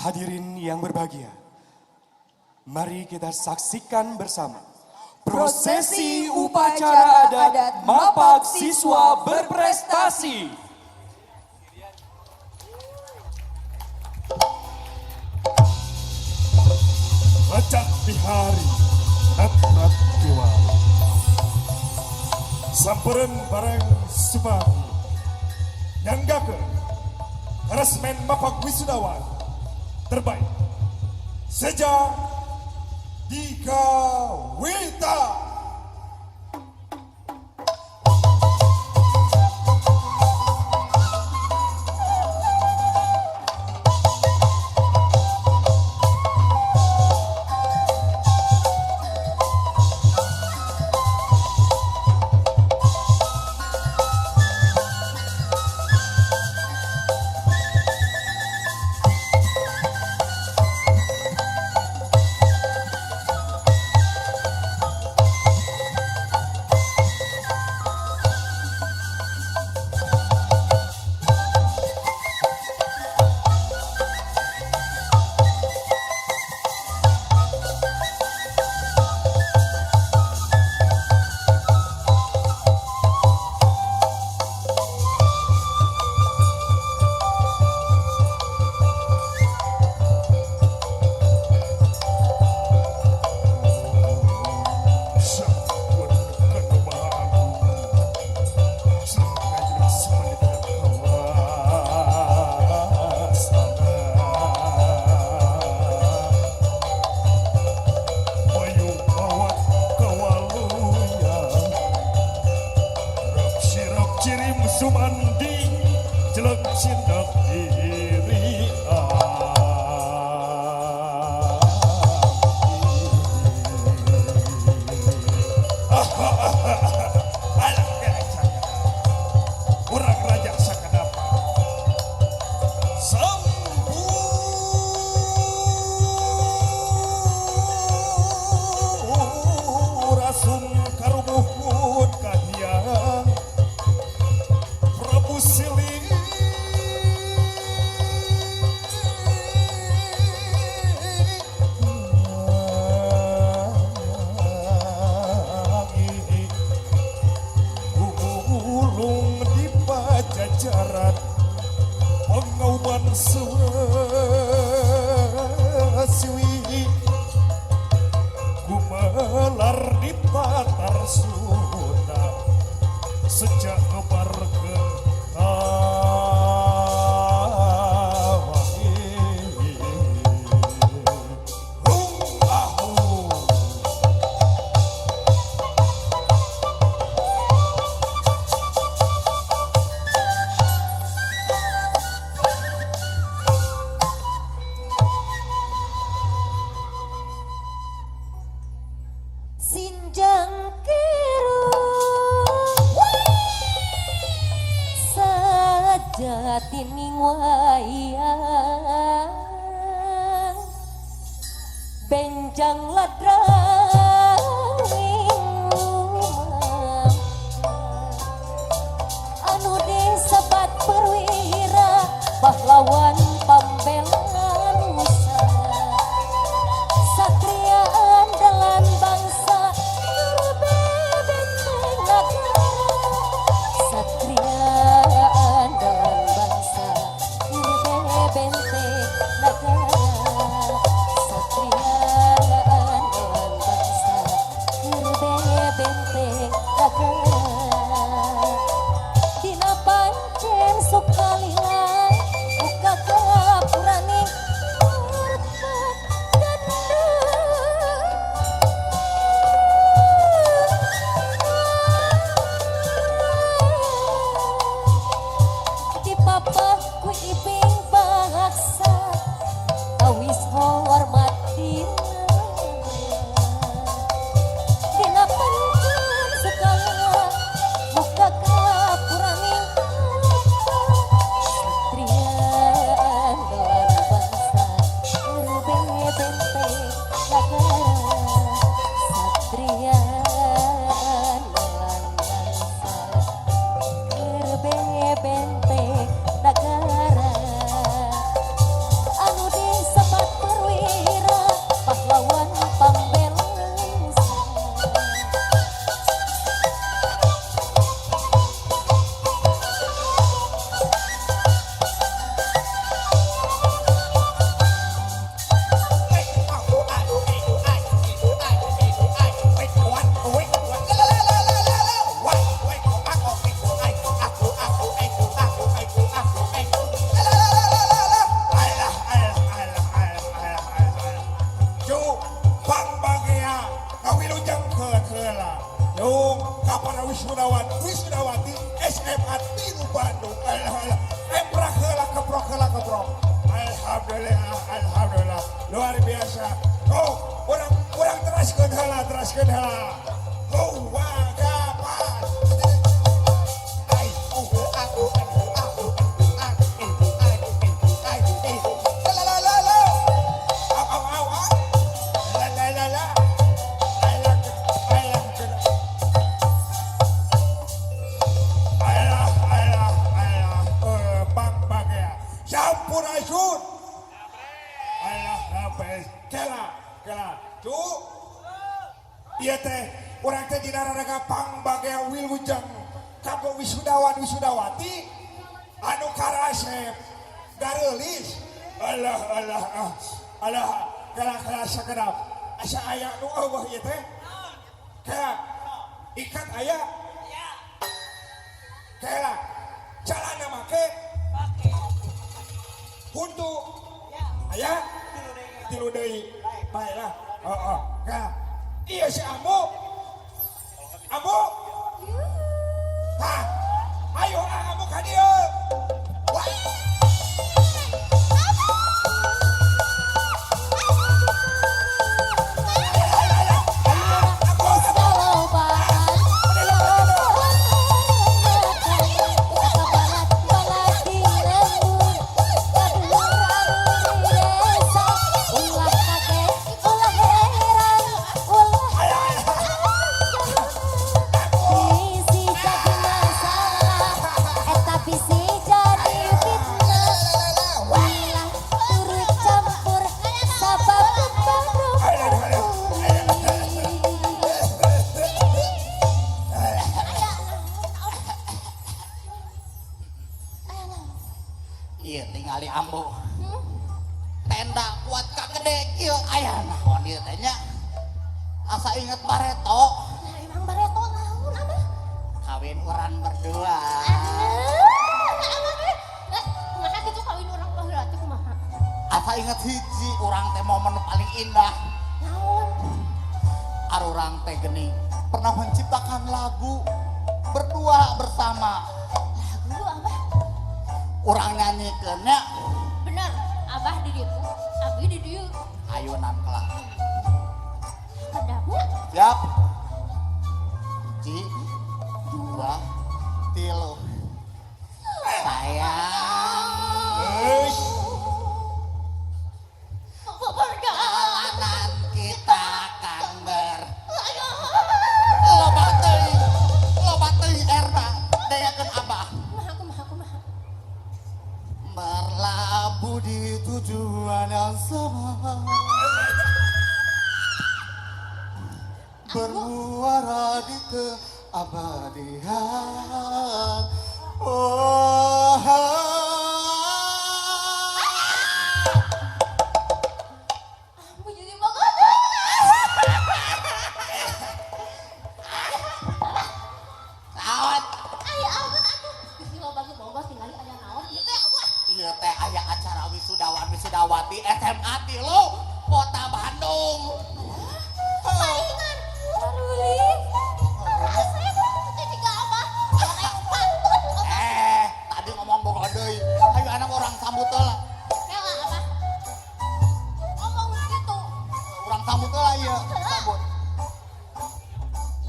Hadirin yang berbahagia, mari kita saksikan bersama prosesi upacara adat Mapak Siswa Berprestasi. Acak di hari nat-nat diwali, sampereun bareng Subagi nyanggakeun resmen Mapak Wisudawan terbaik sejak Dika Wita. Sumandi jelek cindak diri urang raja sakadapa sampurasun karumuhun kahiyang Prabu Siling gulung di pajajaran pengauman siwi gumelar di patar Sunda sejak kebarkeun Sinjang kiru sajatining wayang benjang ladranging lumang anu disebat perwira pahlawan pambelan nusa satria andalan bangsa benteng negara satria andalan bangsa benteng negara satria andalan Bandung, kapan Wisudawati, SMA Tilu Bandung. Alhamdulillah, keprok. Alhamdulillah, luar biasa. Oh, orang teraskeun heula. Oh, wah, kapan? Sampurasun. Alah, habis. Kela. Cuk. Iya teh, orang teh dina raraga pangbagea wilujeng kanggo wisudawati anu karasep gareulis. Alah, kela sakedap. Asa aya nu eueuh ieu teh? Kela. Ikat aya? Iya. Kela. Calana make? Huntu aya tilu deui baiklah. Kela. Iya si Ambo. Hah, ayo Ambo ka dieu. Wah. Iya tinggali Ambo. Tenda kuat ka gede ieu aya naon ieu teh nya? Asa inget Bareto. Nah, emang Bareto naon Abah? Kawin urang berdua. Kumaha gitu kawin urang baheula teh kumaha? Asa inget hiji urang teh momen paling indah. Naon? Arurang teh geuning pernah menciptakan lagu berdua bersama. Lagu Abah? Urang nyanyikeunnya Bener, Abah di dieu, Abi di dieu. ayunan kelak. Kadapnya Siap. 1, 2, 3. Sayang. Perjalanan kita akan loba teuing erna dayakeun Abah. kumaha. Berlabuh di tujuan yang sama, bermuara di keabadian. Oh, Aku jadi banget. naon? Aya aman atuh. Geus lo bagi bongos tinggali aya naon ieu teh Abah. Ieu teh aya acara wisudawati SMA Tilu Kota Bandung. Palingan Aruli. Saya teh tiga Abah. Naik pantun. Tadi ngomong boga deui. Ayo anak orang sambut heula. Kela Abah. Ngomong gitu. Urang sambut heula ieu. Sambut.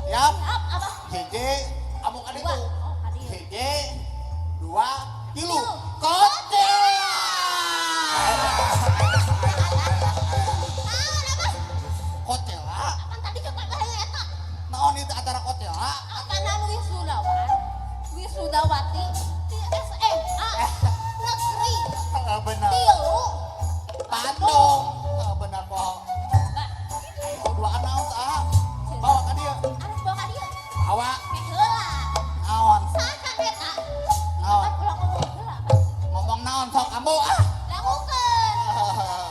Siap? Siap Abah. Hiji, kamu kan itu. Dua. Oh, ka dieu. Hiji, 2, 3. Tilu. Kote. Kotela. Kan tadi coba bahaya eta. Naon itu acara kotela? Apana Wisudawati di SMA Negeri Benar. Tilu Bandung. Benar bohong. Bah, Dua naon tah? Bawa ka dieu. harus bawa ka dieu. Bawa. Meh heula. Naon? Sakan eta. Naon? Kan ulah ngomong heula. Bah. Ngomong naon sok ambo ah. Langukeun.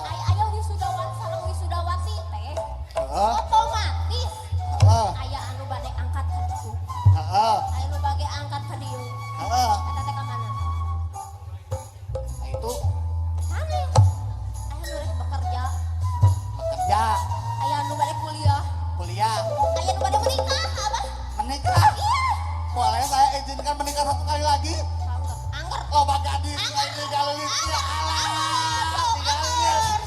Aya Wisudawati sareng Wisudawati teh Heeh. otomatis Heeh. aya anu bade angkat ka dieu. Heeh. Aya nu bade angkat ka dieu. Heeh. tekan menikah satu kali lagi. Angger. Loba gadis lagi galulitnya. Alah, tinggalin.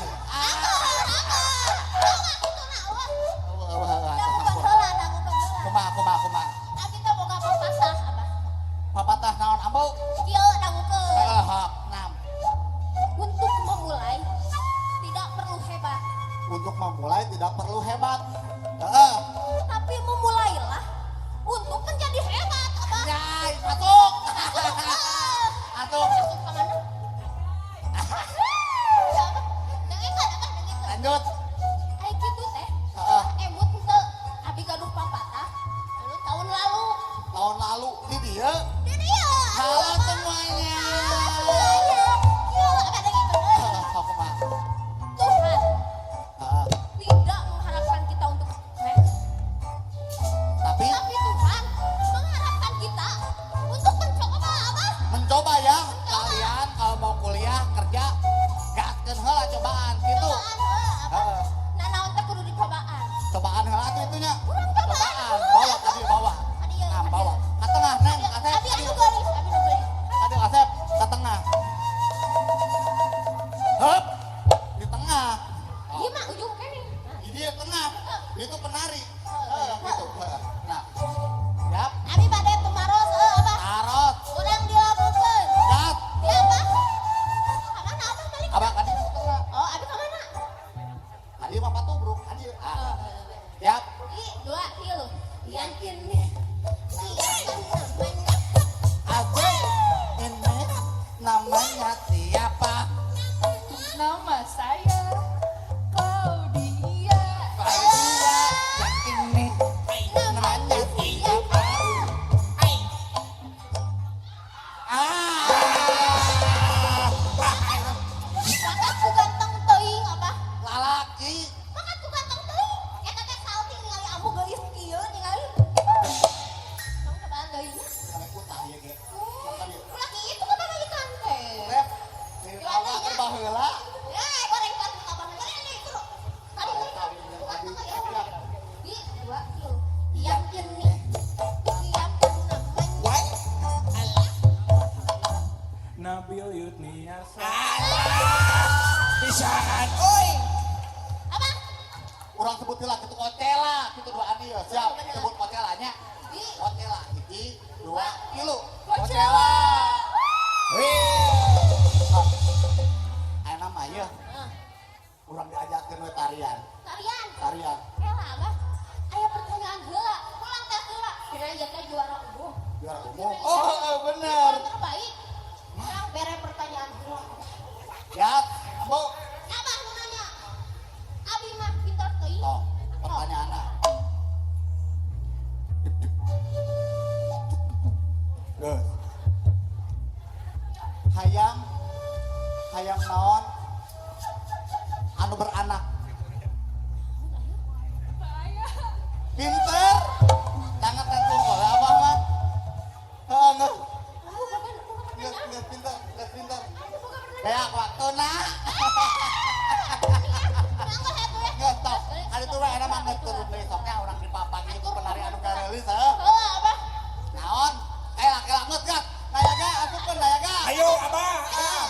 Kumaha. Abi teh boga pepatah apa? Papatah naon ambo? Kieu dangukeun. Hak, nam. Untuk memulai tidak perlu hebat, Untuk memulai tidak perlu hebat. Heeh. tapi memulailah untuk menjadi hebat, apa? Nyai, masuk. Masuk. Masuk ke mana? Siapa? Dengekeun apa? Dengekeun. Lanjut. Ai kitu teh. Heeh. Emut henteu abi gaduh papatah. Lalu tahun lalu Tahun lalu di dia. di dia. Halo semuanya. Kieu apa dengekeun? Kumaha. Tuhan Heeh. tidak mengharapkan kita untuk Tapi tapi Tuhan mengharapkan kita untuk mencoba apa? mencoba ya kalian kalau mau kuliah kerja gaskeun heula cobaan gitu. Cobaan heeh, apa? Heeh. Nah naon teh kudu dicobaan. Cobaan heula tuh itunya. Urang cobaan. Bawa tadi bawa. Adieu, Nah, adieu. bawa. Ka tengah neng, kasep. Abi anu geulis, abi nu geulis. Tadi kasep ke tengah. Hup. Di tengah. Oh, Ieu mah ujung kene. Nah, di dia tengah. Itu penari. Gitu. Heeh. Nah. Siap. abi bade tumaros apa? Tarot. Urang dilabukeun. Gat. Di apa? Ka mana apa balik? Abang tadi ke tengah. Oh, abi ka mana? Tadi apa tuh, Bro? Tadi. Ah. Siap. Ih, 2 3. Yakin nih. Siapa namanya? Aja ini namanya siapa? Nama saya Claudia. Claudia. Yang ini namanya siapa? Ah. Makaku ganteng teuing apa? Lalaki. Makaku ganteng teuing. Eta teh salting ningali ambu geulis kieu ningali. Tong cobaan deui. Sampai kutah ya, Ge. Ulah kitu kan ada ikan teh. Rep. Di apa ke baheula? Goreng batu kapan goreng itu. Tadi di 2 kilo. Yakin nih. Yakin namanya. Nabil Yudniasa. Bisaan, oi. Apa? Urang sebut heula kitu kocela, kitu duaan ieu. Siap, Bener. sebut kocelanya. Di Kocela 1 2 kilo. Kocela. Aya nama ieu. Urang diajakeun we tarian. Tarian. Tarian. Ela apa? Aya pertanyaan heula. Ulang tes heula. Kira ieu teh juara umum. Juara umum. Oh, bener. Yang terbaik. Yang bere pertanyaan heula. Siap, Ambo. Abah nu nanya. Abi mah pintar teuing. Oh, pertanyaanna. Geus. Hayang naon anu beranak. Pinter. Jangan tentu kalau abah mah. Heeh, geus pinter. Kayak waktuna. Geus tos. Kali itu we ada mah geus turun deui soknya urang di papan itu penari anu garelis heuh. Heula apa? Naon? Laki-laki ngeut gat. Dayaga asukeun dayaga. Ayo, Abah. Ah,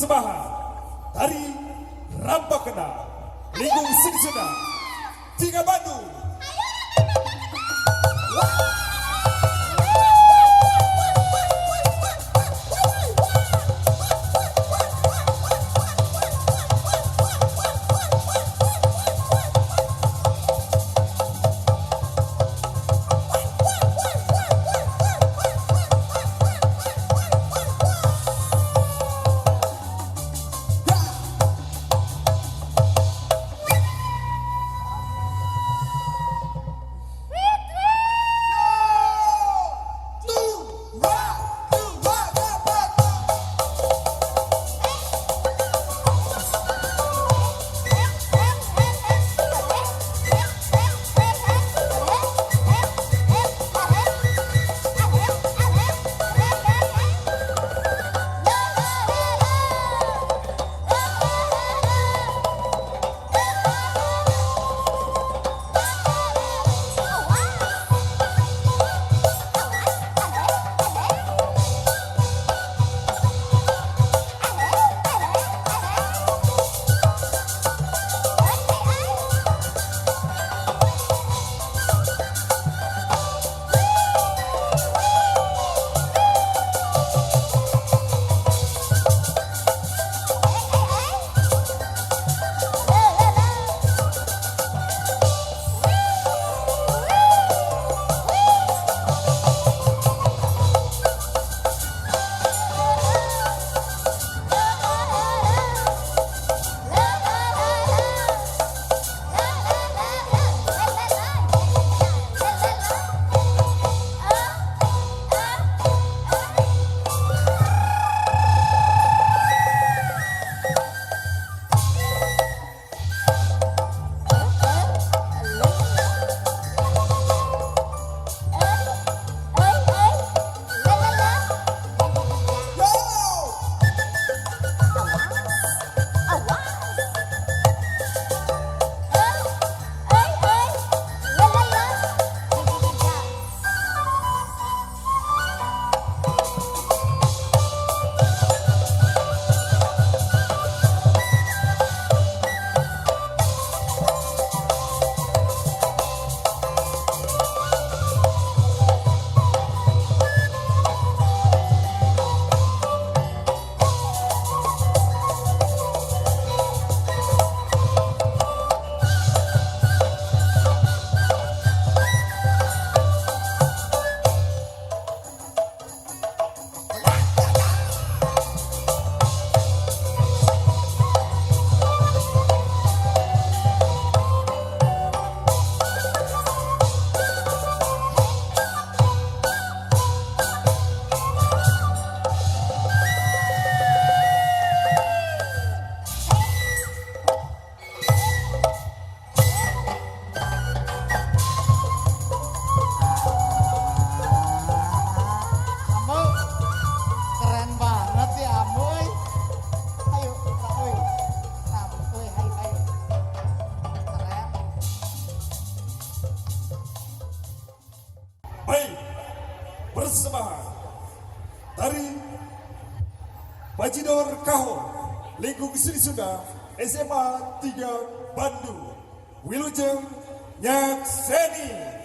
persembahan dari Rampakena, Linggung Singsuna, Tiga Bandung. Persembahan dari Bajidor Kahor, Linggung Singsuna, SMA 3 Bandung, Wilujeng Nyakseni.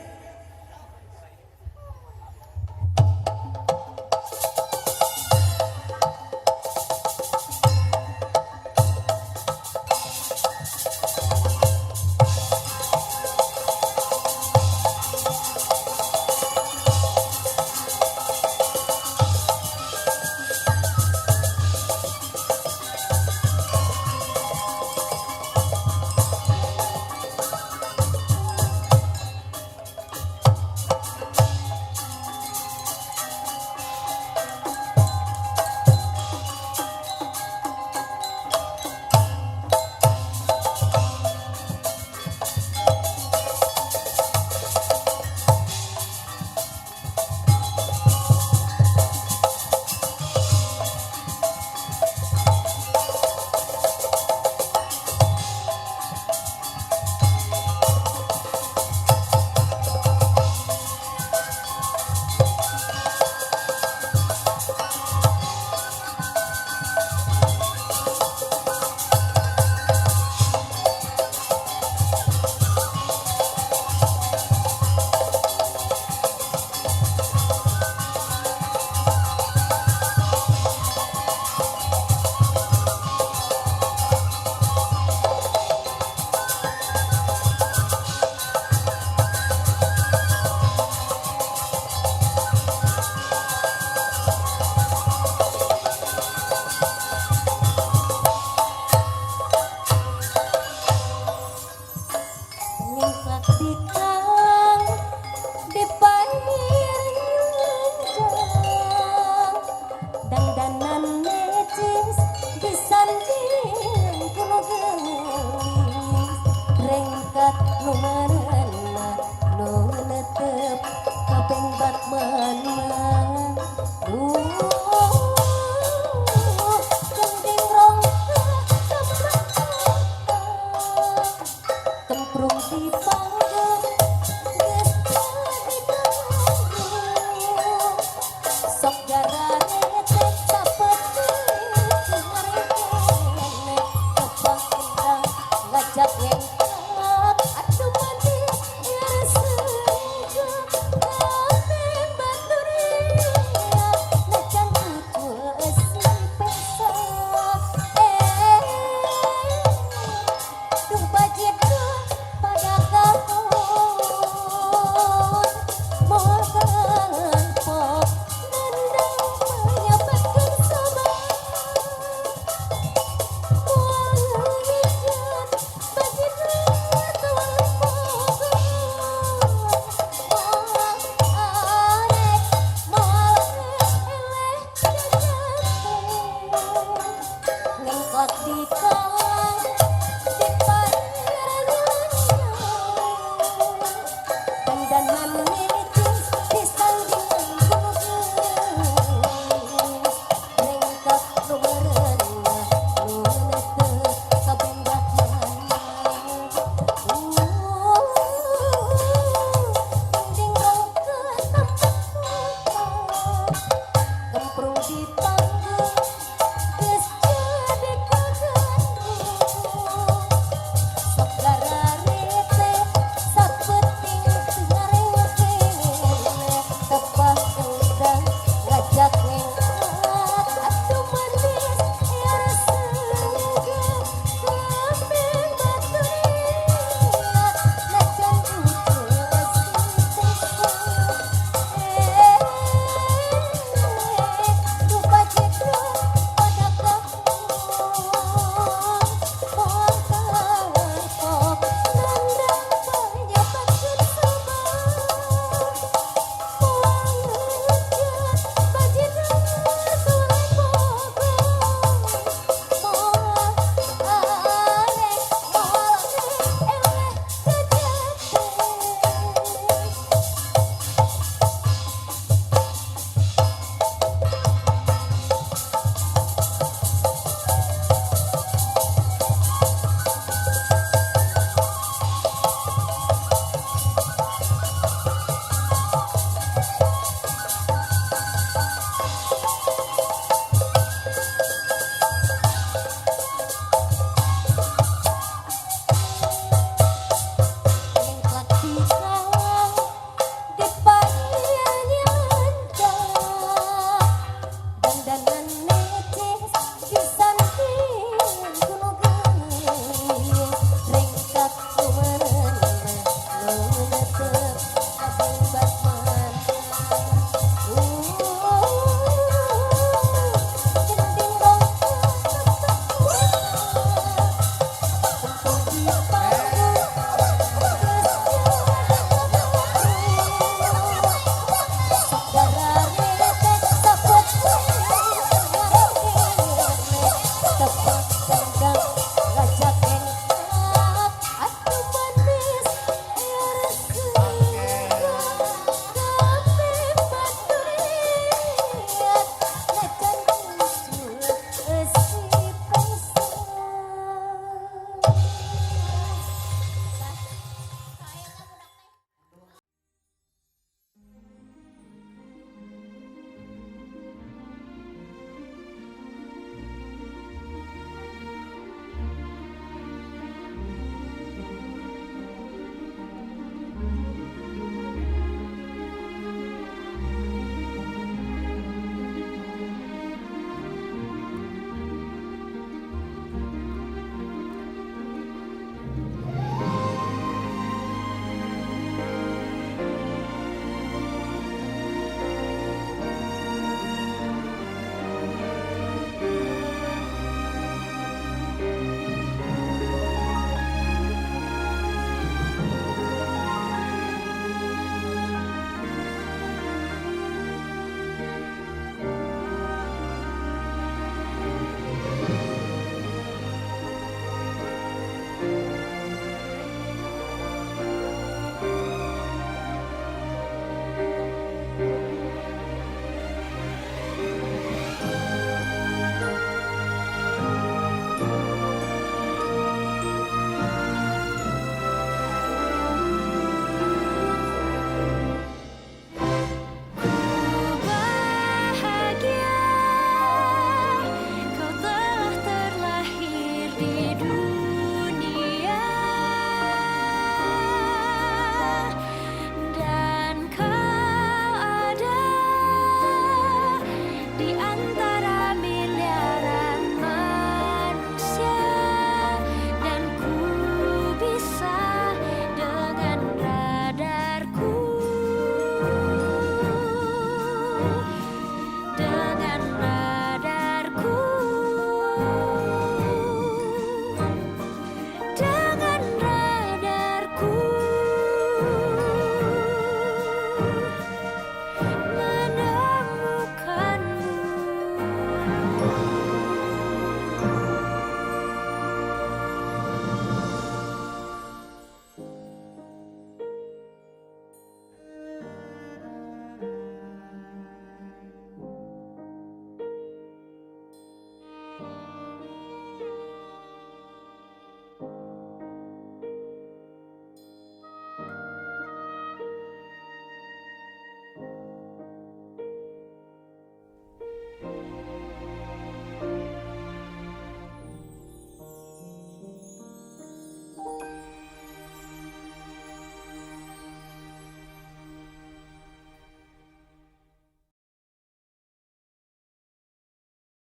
dipanggil geus jadi gandrung sok garane teh sapeuting ngareke kepang indang ngajak